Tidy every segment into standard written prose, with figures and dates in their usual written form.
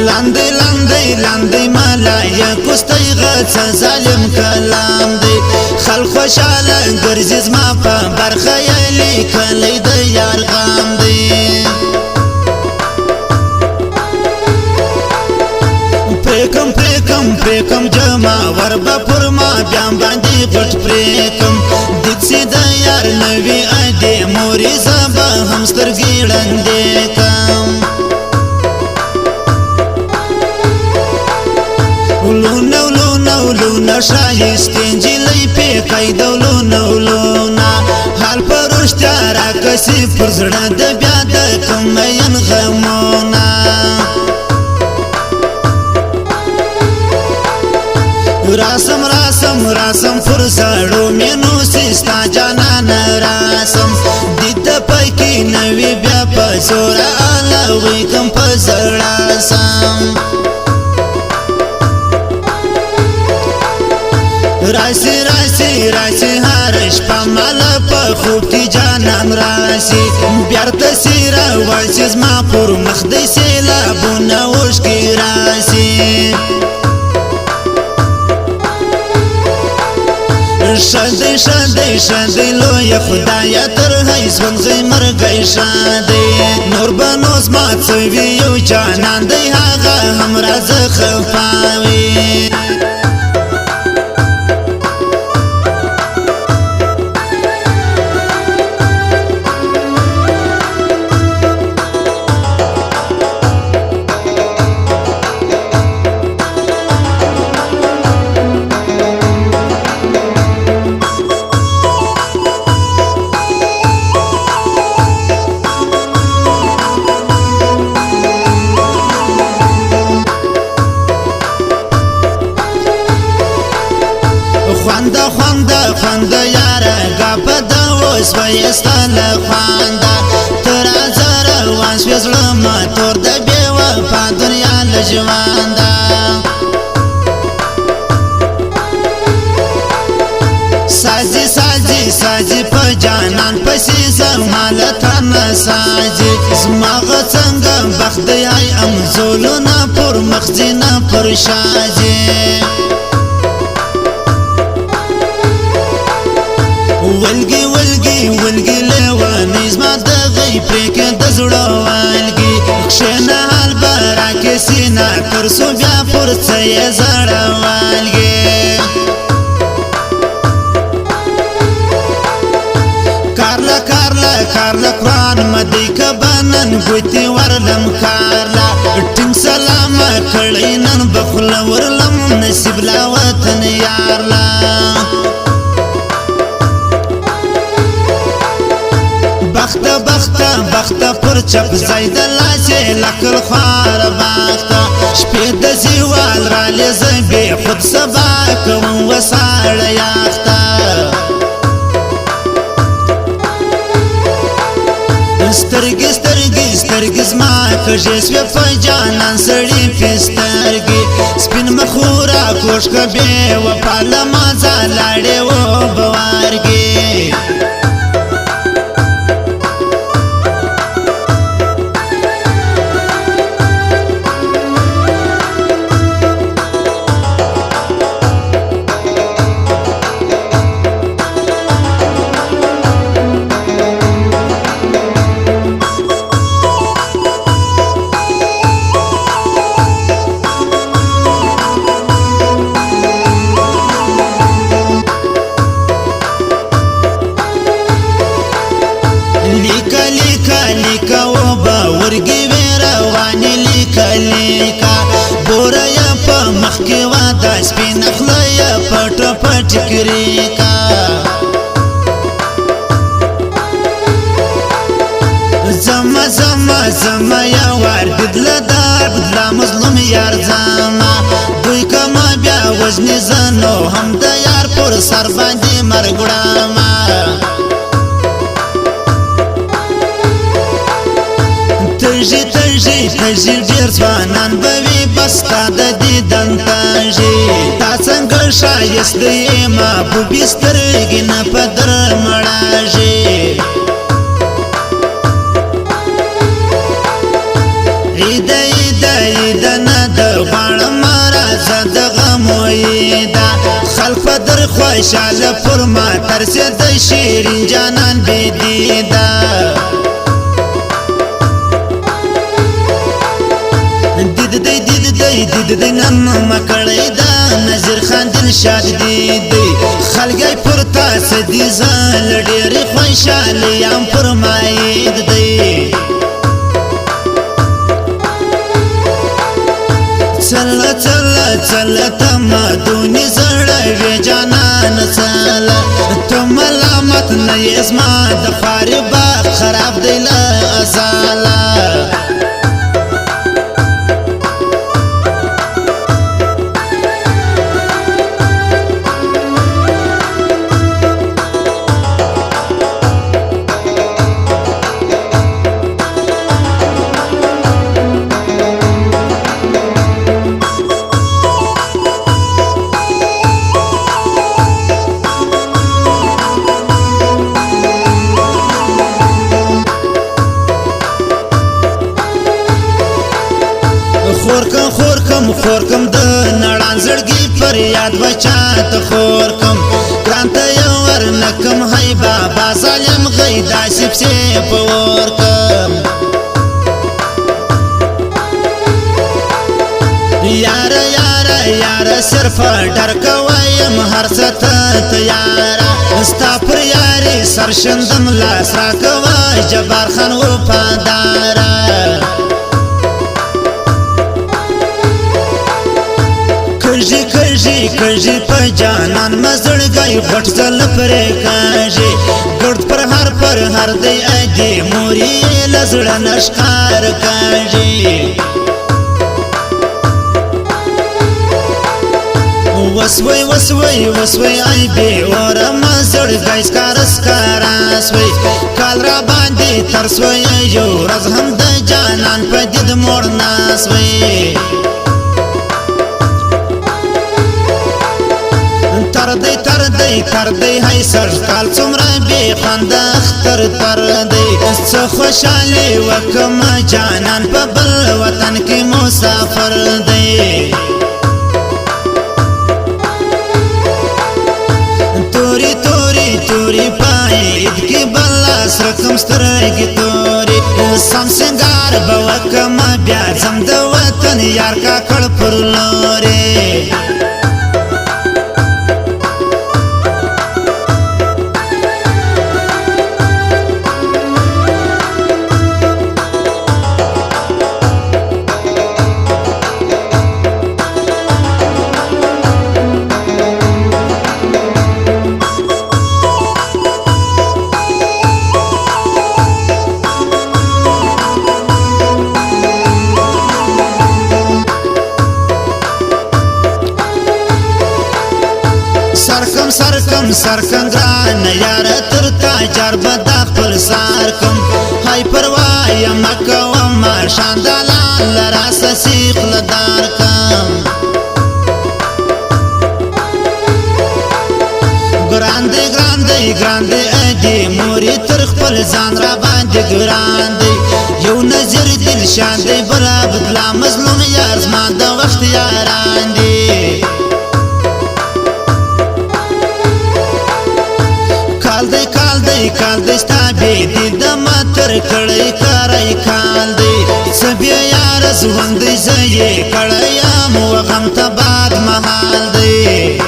لاندې لاندې لاندې ملایکو ستایغه ظالم کلام دی خلق خوشاله ګرځي زما په برخه یې لیکلی د یار غم دی پریکم جما وربا پر ما بیان باندې غټ پریکم دڅې د یار نوی اده موري زبا هم سترګې ړندې کم لونا شایسته نجلۍ پیکای دولونا حال پرشتیا راکسي پر زړه د بیا د کمین غمونا راسم پر زړو مینو سستا جانان راسم دید پکې نوی بیا په زور الوي کم په زړه سم راسی هر شپه مال په خوب کې جانان راسي بیرته سیره وایي زما پر مخ د سیلابونه اوښکې راسي شدی لوی خدایا تر هیڅ ونځي مرګي شادي نور بنوز ما څوي یو جانان دی هغه هم راز خفاوي خواند یاره گاپا دا اوس ویستال خواند تر ازاره وانس وزلم تور د بیوه پا دنیا لجوانده سازی پا جانان پسی زمالتان سازی زماغ څنګه بخت دی ای امزولونا پر مخزینا پر شازی ولګي لیوانې زما د غي پرېکې د زړه والګي کښېنه حال به راکې سینه ترڅو بیا پر څه یې زړه والګي کارله قرآن مدی کبانن ګوتې ورلم کارله ټینګ سلامه کړی نن بخله ورلم نصیب لا وطن یارله بخت پر چپ زید لاسه لکل خوار بخت شپې د زیوال را لزه بی خود سبا کوم وساړ یاخته سترګې زما کږې سوې په جانان سړي پسترګې سپین مخورا کوشکه بې وفا له مازه لاړې و بوارګې لیکا و با ورگی ویروانی لیکا بورا یا پا مخی وادا سپین اخلا یا پاٹا پاٹکریکا زما یا وار بدلا دار بدلا مظلوم یار زما دوی کما بیا وزنی زنو هم دا یار پر سر باندی مرگوڑاما تجی ډیر ځوانان بوي بستا د دیدن تاجي تا څنګه شایست دی ما په بسترګې نه پدر مړاجي عید خوشاله پر ما ترسید شیرین جانان بی دیده دید دی نن مکړی دا نظر خان دلشاد دی خلګي پر تاسو دي زال ډېر خوشاله یم فرماید دی چل چل چل تم دونی زړه وی جانان چل ته ملامت نه یزما د خاربا خراب دی لا ازاله خورکم د نړان زړګي پر یاد بچا ته خورکم کرانته یو ورنکم هی بابا ظالم غیدا سپسه پورکم یار یار یار صرف ډر کویم هر څه تیار استا پر یاري سرشندم لاس را کوا جبار خان وفادار کژی په جانان مزړګي غټ ځل پرې کاږي ګرد پر هر دی اجي موري لزړه نشکار کاږي وسوي ای به ور مزړګي سکار سوي کال را باندې ترسوي یو ورځ هم د جانان په دید مور ناسوي تر دی هی سر کال څومره بی خوند اختر تر دی څه خوشاله وکم جانان په بل وطن کې مسافر دی توري پاید کې بل سرکم سترګې توري سم سنگار به وکم بیا زم د وطن یار کا کړ پر لوري سرکم ګران یار تر تاجر بدا خپل سارکم هاي پروايي مکه و ما شاندلان لراس سیخ لدار کم ګراندې اجي موري تر خپل ځان را باندې ګراندې یو نظر دل شاندې بلا بدلا مظلوم یار زما د وخت یاران دي کال دی ستابی دی دما تر کڑی کاری کال دی سبی یار زوان دی زی کڑی آمو غم تباد محال دی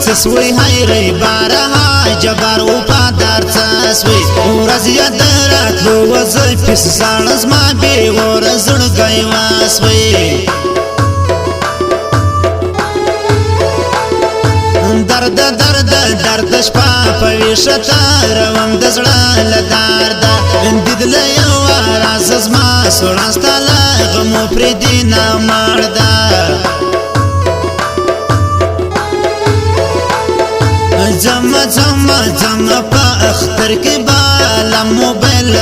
چسوی های ری بارها جبار و پادار چسوی ورزی درات لو وزی پیس زانز ما بی ورزر گئی واسوی درد شپا پویشتا روم د زړه لدار دا اندید له یو راز زما سوړانستا غمو پر دینه مردا زم په اختر کې بالا موبایل